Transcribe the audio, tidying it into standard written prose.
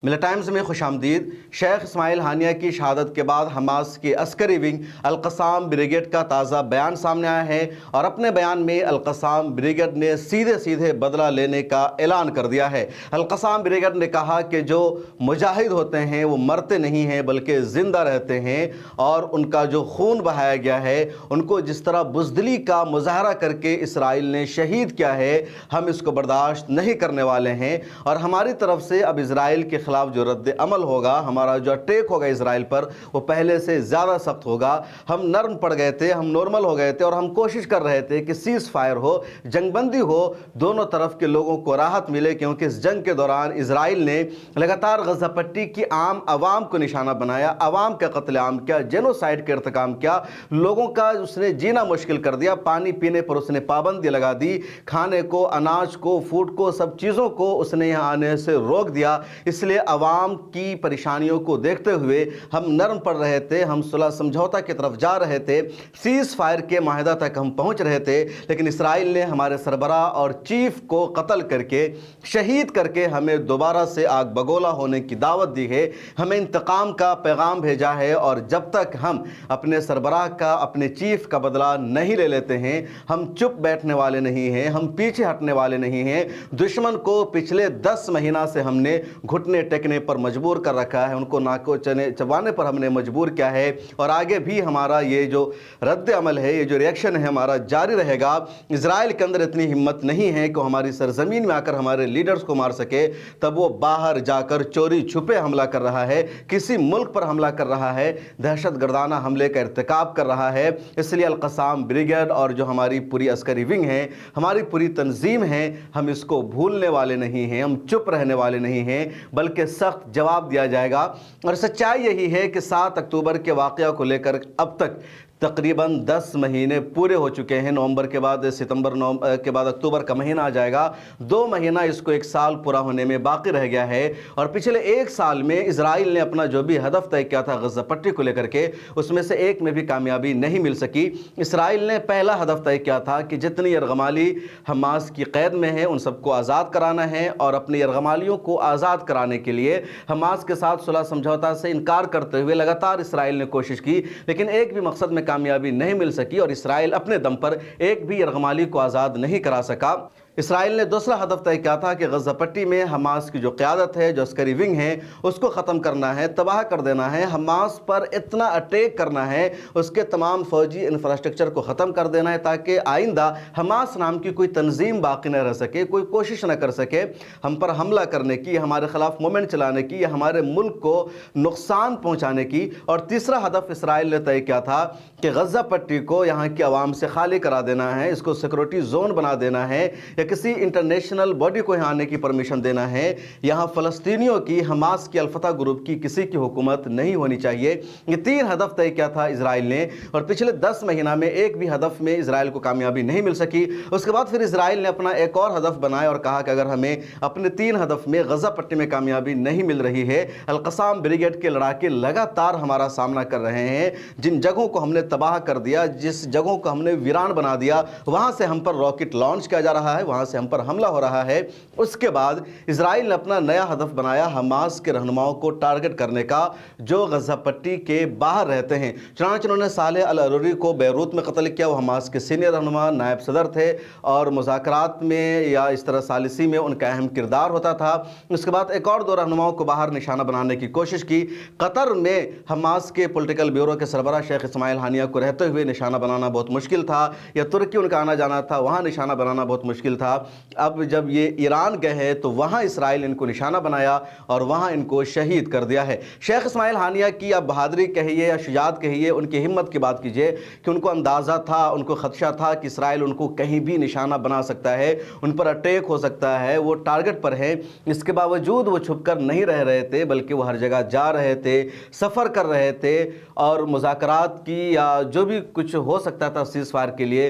ملا ٹائمز میں خوش آمدید۔ شیخ اسماعیل ہانیہ کی شہادت کے بعد حماس کے عسکری ونگ القصام بریگیڈ کا تازہ بیان سامنے آیا ہے اور اپنے بیان میں القصام بریگیڈ نے سیدھے بدلہ لینے کا اعلان کر دیا ہے۔ القصام بریگیڈ نے کہا کہ جو مجاہد ہوتے ہیں وہ مرتے نہیں ہیں بلکہ زندہ رہتے ہیں، اور ان کا جو خون بہایا گیا ہے، ان کو جس طرح بزدلی کا مظاہرہ کر کے اسرائیل نے شہید کیا ہے، ہم اس کو برداشت نہیں کرنے والے ہیں، اور ہماری طرف سے اب اسرائیل کے خلاف جو رد عمل ہوگا، ہمارا جو اٹیک ہوگا اسرائیل پر، وہ پہلے سے زیادہ سخت ہوگا۔ ہم نرم پڑ گئے تھے، ہم نارمل ہو گئے تھے، اور ہم کوشش کر رہے تھے کہ سیز فائر ہو، جنگ بندی ہو، دونوں طرف کے لوگوں کو راحت ملے، کیونکہ اس جنگ کے دوران اسرائیل نے لگاتار غزہ پٹی کی عام عوام کو نشانہ بنایا، عوام کا قتل عام کیا، جینوسائیڈ کا ارتکاب کیا، لوگوں کا اس نے جینا مشکل کر دیا، پانی پینے پر اس نے پابندی لگا دی، کھانے کو، اناج کو، فوڈ کو، سب چیزوں کو اس نے یہاں آنے سے روک دیا۔ اس لیے عوام کی پریشانیوں کو دیکھتے ہوئے ہم نرم پڑ رہے تھے، ہم صلح سمجھوتا کی طرف جا رہے تھے، سیز فائر کے معاہدہ تک ہم پہنچ رہے تھے، لیکن اسرائیل نے ہمارے سربراہ اور چیف کو قتل کر کے، شہید کر کے ہمیں دوبارہ سے آگ بگولا ہونے کی دعوت دی ہے، ہمیں انتقام کا پیغام بھیجا ہے، اور جب تک ہم اپنے سربراہ کا، اپنے چیف کا بدلہ نہیں لے لیتے ہیں، ہم چپ بیٹھنے والے نہیں ہیں، ہم پیچھے ہٹنے والے نہیں ہیں۔ دشمن کو پچھلے 10 مہینہ سے ہم نے گھٹنے ٹیکنے پر مجبور کر رکھا ہے، ان کو ناکو چبانے پر ہم نے مجبور کیا ہے، اور آگے بھی ہمارا یہ جو رد عمل ہے، یہ جو ریاکشن ہے ہمارا جاری رہے گا۔ اسرائیل کے اندر اتنی ہمت نہیں ہے کہ ہماری سرزمین میں آ کر ہمارے لیڈرز کو مار سکے، تب وہ باہر جا کر چوری چھپے حملہ کر رہا ہے، کسی ملک پر حملہ کر رہا ہے، دہشت گردانہ حملے کا ارتکاب کر رہا ہے۔ اس لیے القصام بریگیڈ اور جو ہماری پوری عسکری ونگ ہے، ہماری پوری تنظیم ہے، ہم اس کو بھولنے والے نہیں ہیں، ہم چپ رہنے والے نہیں ہیں، بلکہ سخت جواب دیا جائے گا۔ اور سچائی یہی ہے کہ 7 اکتوبر کے واقعہ کو لے کر اب تک تقریباً 10 مہینے پورے ہو چکے ہیں۔ نومبر کے بعد ستمبر کے بعد اکتوبر کا مہینہ آ جائے گا، 2 مہینہ اس کو 1 سال پورا ہونے میں باقی رہ گیا ہے، اور پچھلے 1 سال میں اسرائیل نے اپنا جو بھی ہدف طے کیا تھا غزہ پٹی کو لے کر کے، اس میں سے ایک میں بھی کامیابی نہیں مل سکی۔ اسرائیل نے پہلا ہدف طے کیا تھا کہ جتنی یرغمالی حماس کی قید میں ہیں ان سب کو آزاد کرانا ہے، اور اپنی یرغمالیوں کو آزاد کرانے کے لیے حماس کے ساتھ صلح سمجھوتا سے انکار کرتے ہوئے لگاتار اسرائیل نے کوشش کی، لیکن ایک بھی مقصد میں کامیابی نہیں مل سکی، اور اسرائیل اپنے دم پر ایک بھی یرغمالی کو آزاد نہیں کرا سکا۔ اسرائیل نے دوسرا ہدف طے کیا تھا کہ غزہ پٹی میں حماس کی جو قیادت ہے، جو عسکری ونگ ہے، اس کو ختم کرنا ہے، تباہ کر دینا ہے، حماس پر اتنا اٹیک کرنا ہے، اس کے تمام فوجی انفراسٹرکچر کو ختم کر دینا ہے، تاکہ آئندہ حماس نام کی کوئی تنظیم باقی نہ رہ سکے، کوئی کوشش نہ کر سکے ہم پر حملہ کرنے کی، ہمارے خلاف مومنٹ چلانے کی، یا ہمارے ملک کو نقصان پہنچانے کی۔ اور تیسرا ہدف اسرائیل نے طے کیا تھا کہ غزہ پٹی کو یہاں کی عوام سے خالی کرا دینا ہے، اس کو سیکورٹی زون بنا دینا ہے، یا کسی انٹرنیشنل باڈی کو یہاں آنے کی پرمیشن دینا ہے۔ یہاں فلسطینیوں کی، حماس کی، الفتح گروپ کی کسی کی حکومت نہیں ہونی چاہیے۔ یہ 3 ہدف طے کیا تھا اسرائیل نے، اور پچھلے 10 مہینہ میں ایک بھی ہدف میں اسرائیل کو کامیابی نہیں مل سکی۔ اس کے بعد پھر اسرائیل نے اپنا ایک اور ہدف بنایا اور کہا کہ اگر ہمیں اپنے 3 ہدف میں غزہ پٹی میں کامیابی نہیں مل رہی ہے، القصام بریگیڈ کے لڑاکے لگاتار ہمارا سامنا کر رہے ہیں، جن جگہوں کو ہم نے تباہ کر دیا، جس جگہوں کو ہم نے ویران بنا دیا، وہاں سے ہم پر راکٹ لانچ کیا جا رہا ہے، وہاں سے ہم پر حملہ ہو رہا ہے۔ اس کے بعد اسرائیل نے اپنا نیا ہدف بنایا حماس کے رہنماؤں کو ٹارگٹ کرنے کا، جو غزہ پٹی کے باہر رہتے ہیں۔ چنانچہ انہوں نے صالح العروری کو بیروت میں قتل کیا، وہ حماس کے سینئر رہنما، نائب صدر تھے، اور مذاکرات میں یا اس طرح ثالثی میں ان کا اہم کردار ہوتا تھا۔ اس کے بعد ایک اور 2 رہنماؤں کو باہر نشانہ بنانے کی کوشش کی۔ قطر میں حماس کے پولیٹیکل بیورو کے سربراہ شیخ اسماعیل ہانیہ کو رہتے ہوئے نشانہ بنانا بہت مشکل تھا، یا ترکی ان کا آنا جانا تھا، وہاں نشانہ بنانا بہت مشکل تھا۔ اب جب یہ ایران گئے ہیں تو وہاں اسرائیل ان کو نشانہ بنایا اور وہاں ان کو شہید کر دیا ہے۔ شیخ اسماعیل ہانیہ کی اب بہادری کہیے یا شجاعت کہیے، ان کی ہمت کی بات کیجیے کہ ان کو اندازہ تھا، ان کو خدشہ تھا کہ اسرائیل ان کو کہیں بھی نشانہ بنا سکتا ہے، ان پر اٹیک ہو سکتا ہے، وہ ٹارگٹ پر ہیں۔ اس کے باوجود وہ چھپ کر نہیں رہ رہے تھے، بلکہ وہ ہر جگہ جا رہے تھے، سفر کر رہے تھے، اور مذاکرات کی یا جو بھی کچھ ہو سکتا تھا سیز فائر کے لیے،